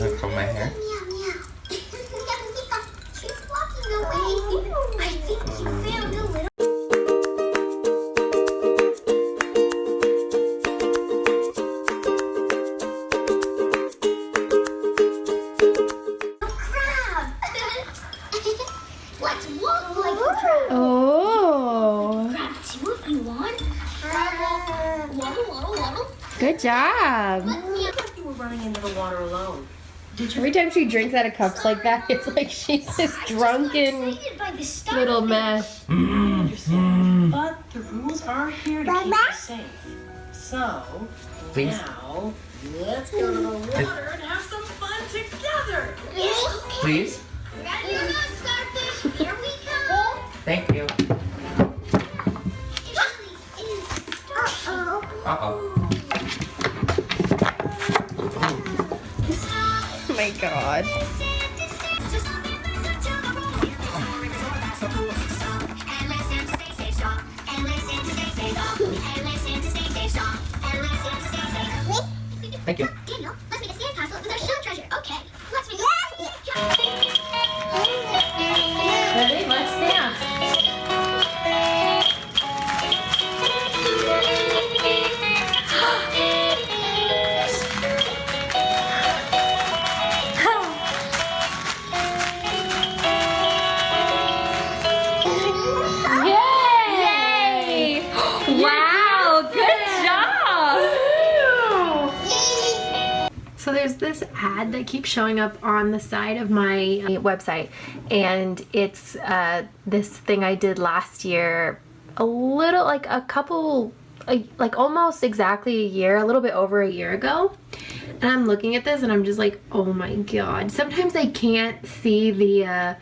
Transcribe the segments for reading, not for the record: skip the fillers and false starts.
I'll comb my hair. She's walking away. I think you found a little. Crab. Let's walk like a crab. Oh, Grab two if you want. Waddle, waddle, waddle. good job. You were running into the water alone. Did you? Every time she drinks out of cups like that, it's like she's this drunken Excited by the start little of it. mess. Understand. But the rules are here to keep you safe. So, Please. now, let's go to the water and have some fun together. Please? Ready or not, Starfish? Here we go. Thank you. It really is Starfish. Uh-oh. Oh my god. Thank you. Daniel, let's make a sandcastle with our shell treasure. Okay, let's make Ready? Let's dance. Yay! Wow, good job! So there's this ad that keeps showing up on the side of my website, and it's this thing I did last year, like almost exactly a year, a little bit over a year ago. And I'm looking at this and I'm just like, oh my god. Sometimes I can't see the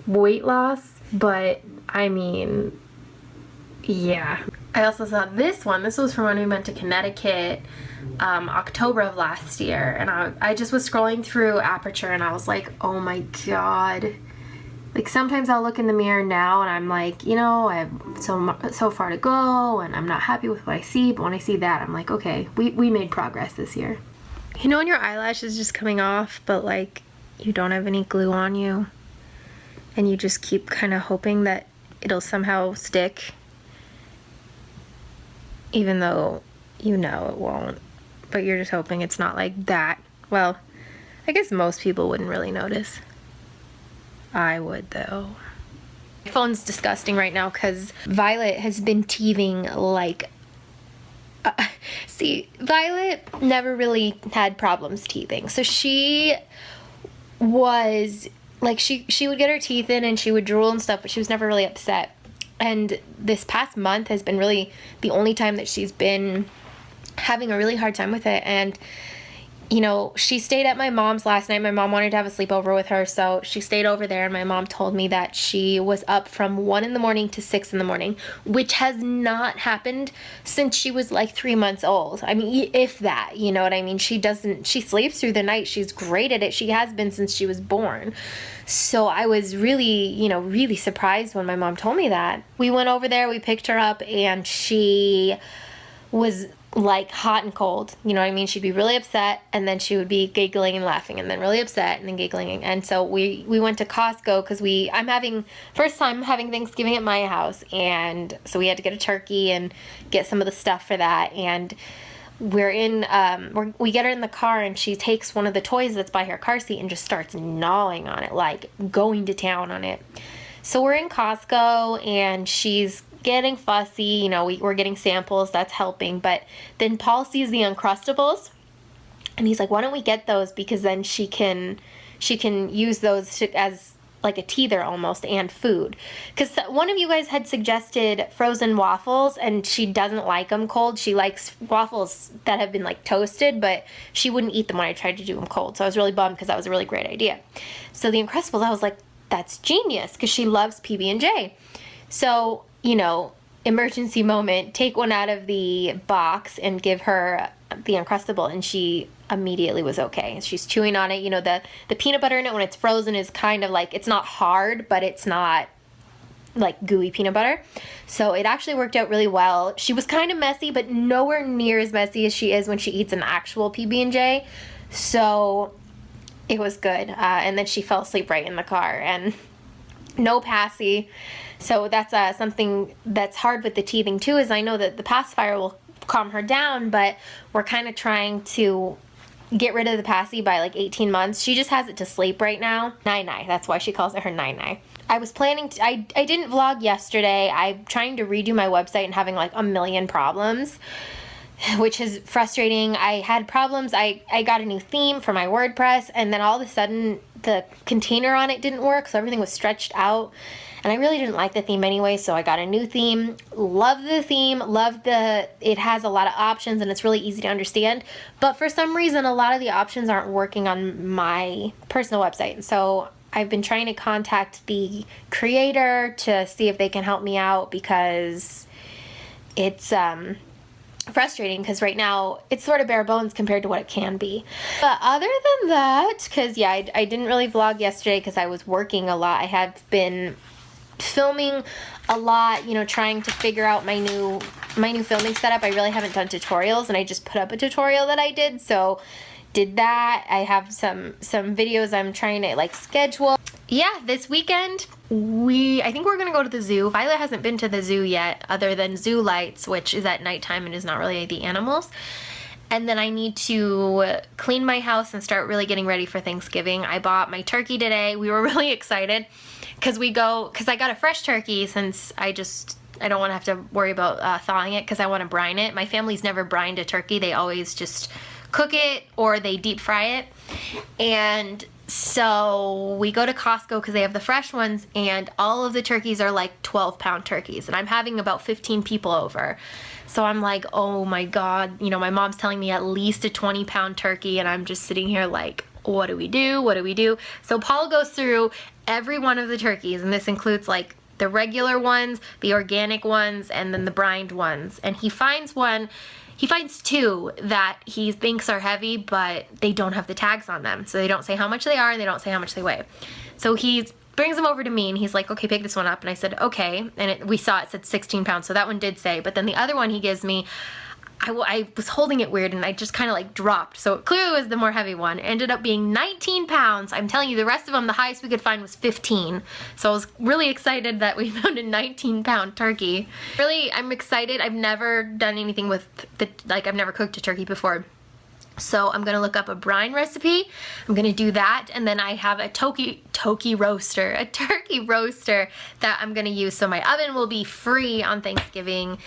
weight loss, but I mean, yeah. I also saw this one. This was from when we went to Connecticut, October of last year, and I just was scrolling through Aperture and I was like, oh my god. Like sometimes I'll look in the mirror now and I'm like, you know, I have so far to go and I'm not happy with what I see, but when I see that I'm like, okay, we made progress this year. You know when your eyelash is just coming off but like you don't have any glue on you and you just keep kind of hoping that it'll somehow stick, even though you know it won't, but you're just hoping it's not like that. Well, I guess most people wouldn't really notice. I would though. My phone's disgusting right now because Violet has been teething like see, Violet never really had problems teething. So she was like, she would get her teeth in and she would drool and stuff, but she was never really upset. And this past month has been really the only time that she's been having a really hard time with it. And you know, she stayed at my mom's last night. My mom wanted to have a sleepover with her, so she stayed over there, and my mom told me that she was up from 1 in the morning to 6 in the morning, which has not happened since she was like 3 months old. I mean, if that, you know what I mean? She sleeps through the night. She's great at it. She has been since she was born. So I was really, you know, really surprised when my mom told me that. We went over there, we picked her up, and she was like hot and cold, you know what I mean? She'd be really upset and then she would be giggling and laughing and then really upset and then giggling. And so we went to Costco because I'm having first time having Thanksgiving at my house, and so we had to get a turkey and get some of the stuff for that. And we get her in the car and she takes one of the toys that's by her car seat and just starts gnawing on it, like going to town on it. So we're in Costco and she's getting fussy, you know, we're getting samples, that's helping. But then Paul sees the Uncrustables and he's like, why don't we get those, because then she can use those as like a teether almost and food. Because one of you guys had suggested frozen waffles and she doesn't like them cold. She likes waffles that have been like toasted, but she wouldn't eat them when I tried to do them cold. So I was really bummed because that was a really great idea. So the Uncrustables, I was like, that's genius, because she loves PB&J. So, you know, emergency moment, take one out of the box and give her the Uncrustable, and she immediately was okay. She's chewing on it. You know, the peanut butter in it when it's frozen is kind of like, it's not hard, but it's not like gooey peanut butter. So it actually worked out really well. She was kind of messy, but nowhere near as messy as she is when she eats an actual PB&J. So it was good. And then she fell asleep right in the car, and no passy. So that's something that's hard with the teething too, is I know that the pacifier will calm her down, but we're kind of trying to get rid of the passy by like 18 months. She just has it to sleep right now. Nai-Nai, that's why she calls it her Nai-Nai. I was planning to, I didn't vlog yesterday. I'm trying to redo my website and having like a million problems, which is frustrating. I had problems. I got a new theme for my WordPress, and then all of a sudden the container on it didn't work, so everything was stretched out. And I really didn't like the theme anyway, so I got a new theme. Love the theme, it has a lot of options and it's really easy to understand. But for some reason, a lot of the options aren't working on my personal website. So I've been trying to contact the creator to see if they can help me out, because it's frustrating, because right now it's sort of bare bones compared to what it can be. But other than that, because yeah, I didn't really vlog yesterday because I was working a lot. I have been filming a lot, you know, trying to figure out my new filming setup. I really haven't done tutorials, and I just put up a tutorial that I did, so did that. I have some videos I'm trying to like schedule. Yeah, this weekend I think we're gonna go to the zoo. Violet hasn't been to the zoo yet, other than Zoo Lights, which is at nighttime and is not really the animals. And then I need to clean my house and start really getting ready for Thanksgiving. I bought my turkey today. We were really excited because I got a fresh turkey, since I don't want to have to worry about thawing it, because I want to brine it. My family's never brined a turkey. They always just cook it or they deep fry it. And so we go to Costco because they have the fresh ones, and all of the turkeys are like 12-pound turkeys, and I'm having about 15 people over. So I'm like, oh my God, you know, my mom's telling me at least a 20-pound turkey, and I'm just sitting here like, what do we do? What do we do? So Paul goes through every one of the turkeys, and this includes like the regular ones, the organic ones, and then the brined ones. And he finds two that he thinks are heavy, but they don't have the tags on them. So they don't say how much they are, and they don't say how much they weigh. So he brings them over to me, and he's like, okay, pick this one up. And I said, okay. And we saw it said 16 pounds, so that one did say. But then the other one he gives me, I was holding it weird, and I just kind of like dropped. So it clearly was the more heavy one. It ended up being 19 pounds. I'm telling you, the rest of them, the highest we could find was 15. So I was really excited that we found a 19-pound turkey. Really, I'm excited. I've never done anything with I've never cooked a turkey before. So I'm gonna look up a brine recipe. I'm gonna do that, and then I have a turkey roaster that I'm gonna use. So my oven will be free on Thanksgiving.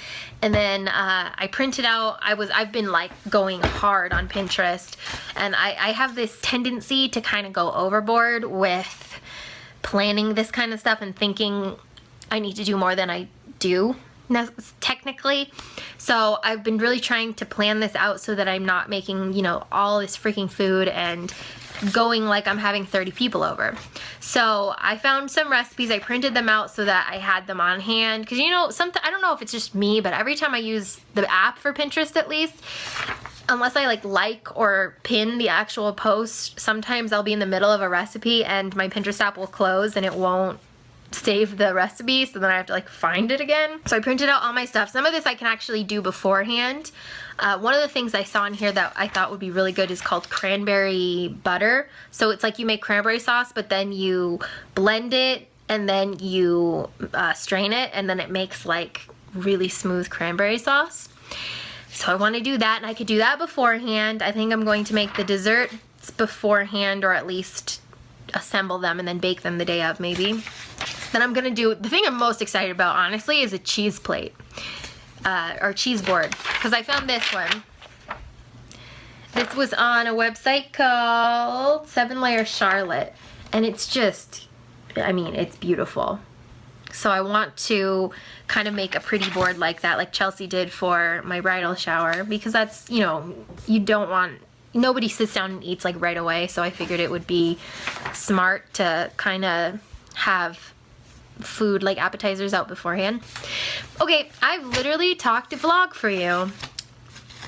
And then I printed out, I've been like going hard on Pinterest, and I have this tendency to kind of go overboard with planning this kind of stuff and thinking I need to do more than I do technically. So I've been really trying to plan this out so that I'm not making, you know, all this freaking food and going like I'm having 30 people over. So I found some recipes, I printed them out so that I had them on hand, because you know, I don't know if it's just me, but every time I use the app for Pinterest, at least, unless I like or pin the actual post, sometimes I'll be in the middle of a recipe and my Pinterest app will close and it won't save the recipe, so then I have to like find it again. So I printed out all my stuff. Some of this I can actually do beforehand. One of the things I saw in here that I thought would be really good is called cranberry butter. So it's like you make cranberry sauce, but then you blend it and then you strain it, and then it makes like really smooth cranberry sauce. So I want to do that, and I could do that beforehand. I think I'm going to make the desserts beforehand, or at least assemble them and then bake them the day of maybe. Then I'm gonna do, the thing I'm most excited about honestly is a cheese plate, or cheese board, because I found this one. This was on a website called 7-Layer Charlotte, and it's just, I mean, it's beautiful. So I want to kind of make a pretty board like that, like Chelsea did for my bridal shower, because that's, you know, you don't want, nobody sits down and eats like right away, so I figured it would be smart to kind of have food like appetizers out beforehand. Okay, I've literally talked to vlog for you.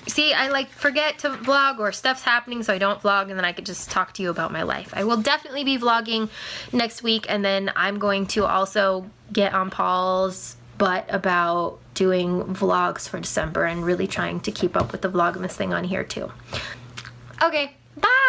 See, I like forget to vlog, or stuff's happening so I don't vlog, and then I could just talk to you about my life. I will definitely be vlogging next week, and then I'm going to also get on Paul's butt about doing vlogs for December and really trying to keep up with the Vlogmas thing on here too. Okay, bye!